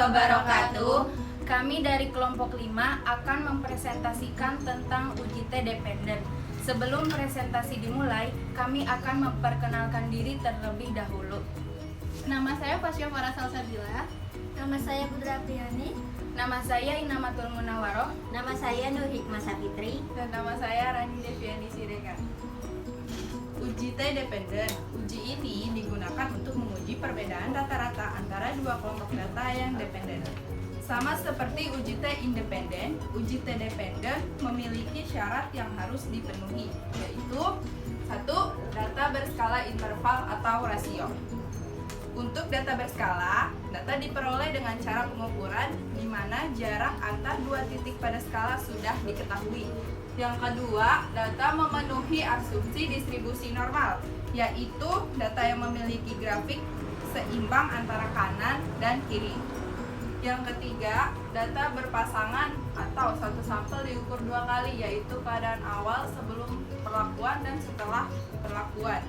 wabarakatuh. Kami dari kelompok 5 akan mempresentasikan tentang uji T dependen. Sebelum presentasi dimulai, kami akan memperkenalkan diri terlebih dahulu. Nama saya Fasya Farah Salsabila. Nama saya Putra Priani. Nama saya Inamatul Munawaroh. Nama saya Nur Hikmah Sapitri. Dan nama saya Rani Deviani Siregar. Uji T dependen. Uji ini digunakan untuk menguji perbedaan rata-rata antara dua kelompok data yang dependen. Sama seperti uji T independen, uji T dependen memiliki syarat yang harus dipenuhi, yaitu 1. Data berskala interval atau rasio. Untuk data berskala, data diperoleh dengan cara pengukuran di mana jarak antar dua titik pada skala sudah diketahui. Yang kedua, data memenuhi asumsi distribusi normal, yaitu data yang memiliki grafik seimbang antara kanan dan kiri. Yang ketiga, data berpasangan atau satu sampel diukur 2 kali, yaitu keadaan awal sebelum perlakuan dan setelah perlakuan.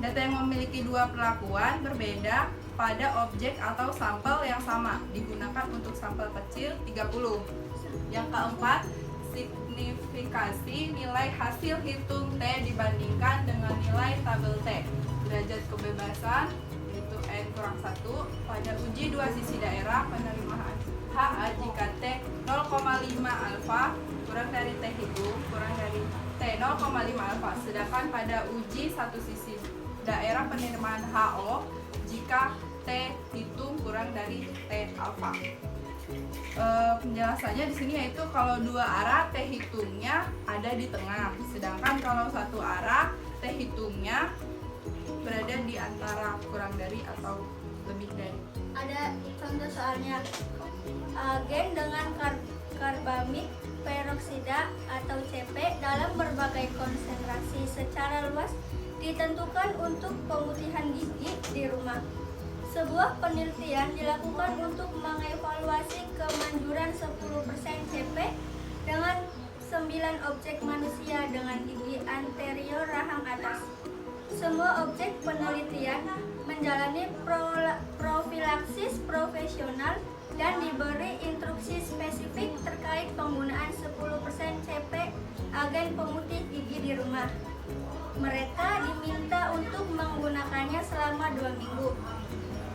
Data yang memiliki 2 perlakuan berbeda pada objek atau sampel yang sama, digunakan untuk sampel kecil 30. Yang keempat, signifikasi nilai hasil hitung T dibandingkan dengan nilai tabel T. Derajat kebebasan yaitu N-1 pada uji dua sisi daerah penerimaan HA jika T 0,5 alfa kurang dari T hitung kurang dari T 0,5 alfa, sedangkan pada uji satu sisi daerah penerimaan HO jika T hitung kurang dari T alfa. Penjelasannya di sini yaitu kalau dua arah T hitungnya ada di tengah, sedangkan kalau satu arah T hitungnya berada di antara kurang dari atau lebih dari. Ada contoh soalnya. Agen dengan karbamid peroksida atau CP dalam berbagai konsentrasi secara luas ditentukan untuk pemutihan gigi di rumah. Sebuah penelitian dilakukan untuk mengevaluasi kemanjuran 10% CP dengan 9 objek manusia dengan gigi anterior rahang atas. Semua objek penelitian menjalani profilaksis profesional dan diberi instruksi spesifik terkait penggunaan 10% CP agen pemutih gigi di rumah. Mereka diminta untuk menggunakannya selama 2 minggu.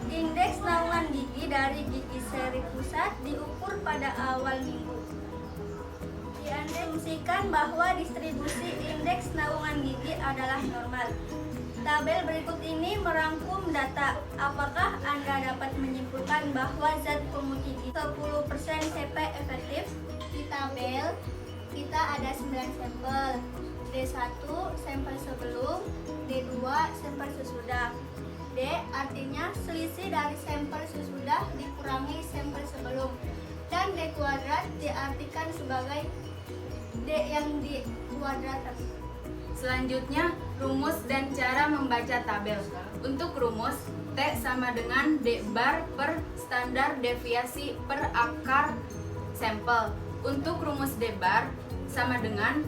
Indeks naungan gigi dari gigi seri pusat diukur pada awal minggu. Diasumsikan bahwa distribusi indeks naungan gigi adalah normal. Tabel berikut ini merangkum data. Apakah Anda dapat menyimpulkan bahwa zat pemutih gigi 10% CP efektif? Di tabel kita ada 9 sampel. D1 sampel sebelum, D2 sampel sesudah. D artinya selisih dari sampel sesudah dikurangi sampel sebelum, dan D kuadrat diartikan sebagai D yang dikuadratkan. Selanjutnya, rumus dan cara membaca tabel. Untuk rumus, T sama dengan D bar per standar deviasi per akar sampel. Untuk rumus D bar sama dengan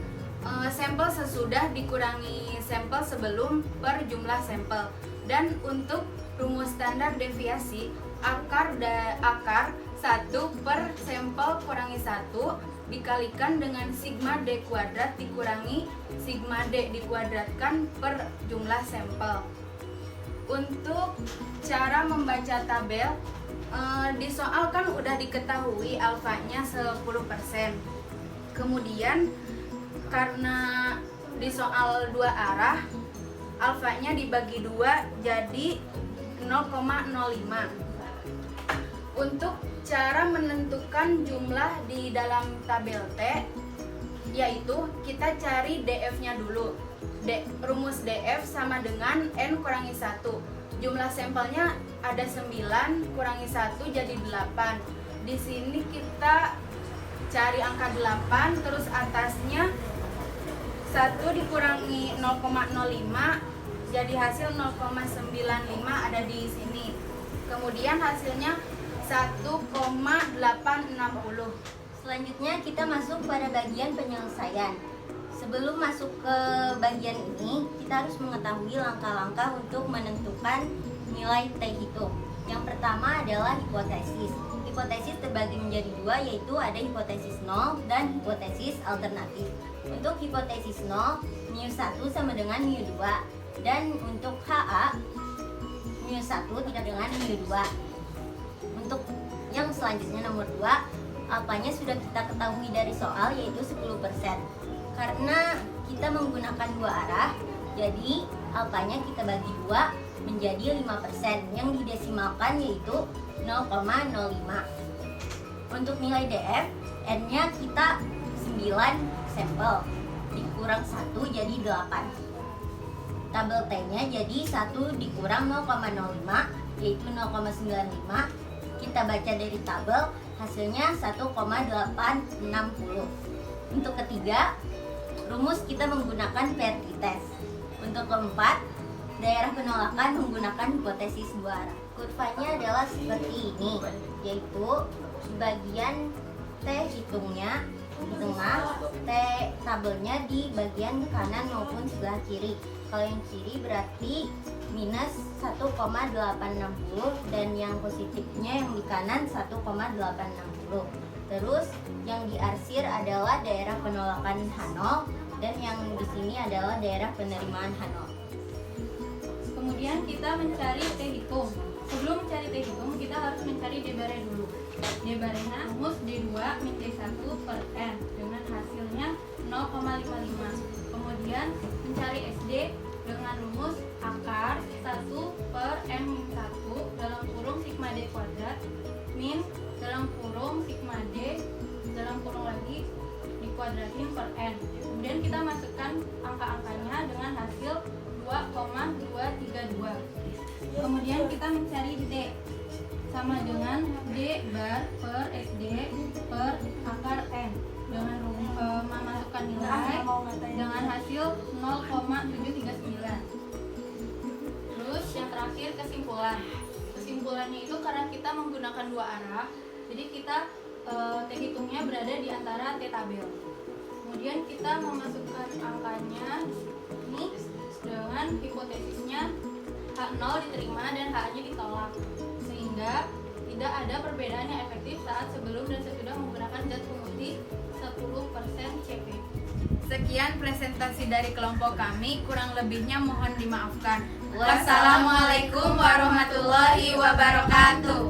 sampel sesudah dikurangi sampel sebelum per jumlah sampel. Dan untuk rumus standar deviasi, akar 1 per sampel kurangi 1 dikalikan dengan sigma D kuadrat dikurangi sigma D dikuadratkan per jumlah sampel. Untuk cara membaca tabel, di soal kan udah diketahui alfanya 10%. Kemudian karena di soal 2 arah, alfanya dibagi 2 jadi 0,05. Untuk cara menentukan jumlah di dalam tabel T, yaitu kita cari DF-nya dulu. Rumus DF sama dengan N kurangi 1. Jumlah sampelnya ada 9, kurangi 1 jadi 8. Di sini kita cari angka 8, terus atasnya 1 dikurangi 0,05 jadi hasil 0,95 ada di sini. Kemudian hasilnya 1,860. Selanjutnya kita masuk pada bagian penyelesaian. Sebelum masuk ke bagian ini, kita harus mengetahui langkah-langkah untuk menentukan nilai T hitung. Yang pertama adalah hipotesis. hipotesis terbagi menjadi dua, yaitu ada hipotesis 0 dan hipotesis alternatif. Untuk hipotesis 0, mu1 sama dengan mu2, dan untuk HA, mu1 tidak dengan mu2. Untuk yang selanjutnya nomor 2, alfanya sudah kita ketahui dari soal, yaitu 10%. Karena kita menggunakan dua arah, jadi alfanya kita bagi 2 menjadi 5%, yang didesimalkan yaitu 0,05. Untuk nilai DF, N-nya kita 9 sampel, dikurang 1 jadi 8. Tabel T-nya jadi 1 dikurang 0,05, yaitu 0,95. Kita baca dari tabel, hasilnya 1,860. Untuk ketiga, rumus kita menggunakan PRT test. Untuk keempat, daerah penolakan menggunakan hipotesis dua arah. Kurvanya adalah seperti ini, yaitu di bagian T hitungnya di tengah, T tabelnya di bagian kanan maupun sebelah kiri. Kalau yang kiri berarti minus 1,860 dan yang positifnya yang di kanan 1,860. Terus yang diarsir adalah daerah penolakan H0 dan yang di sini adalah daerah penerimaan H0. Kemudian kita mencari T hitung. Sebelum mencari T hitung, kita harus mencari D bare dulu. D barenya rumus D2 min D1 per N dengan hasilnya 0,55. Kemudian mencari SD dengan rumus akar 1 per N min 1 dalam kurung sigma D kuadrat min dalam kurung sigma D dalam kurung lagi dikuadratin per N. Kemudian kita masukkan angka-angkanya dengan hasil 2,232. Kemudian kita mencari D sama dengan D bar per SD per akar N dengan memasukkan nilai dengan hasil 0,739. Terus yang terakhir kesimpulan. Kesimpulannya itu karena kita menggunakan dua arah, jadi kita T hitungnya berada di antara T tabel. Kemudian kita memasukkan angkanya ini dengan hipotesisnya H0 diterima dan H-nya ditolak, sehingga tidak ada perbedaan yang efektif saat sebelum dan sesudah menggunakan zat pemutih 10% CP. Sekian presentasi dari kelompok kami, kurang lebihnya mohon dimaafkan. Wassalamualaikum warahmatullahi wabarakatuh.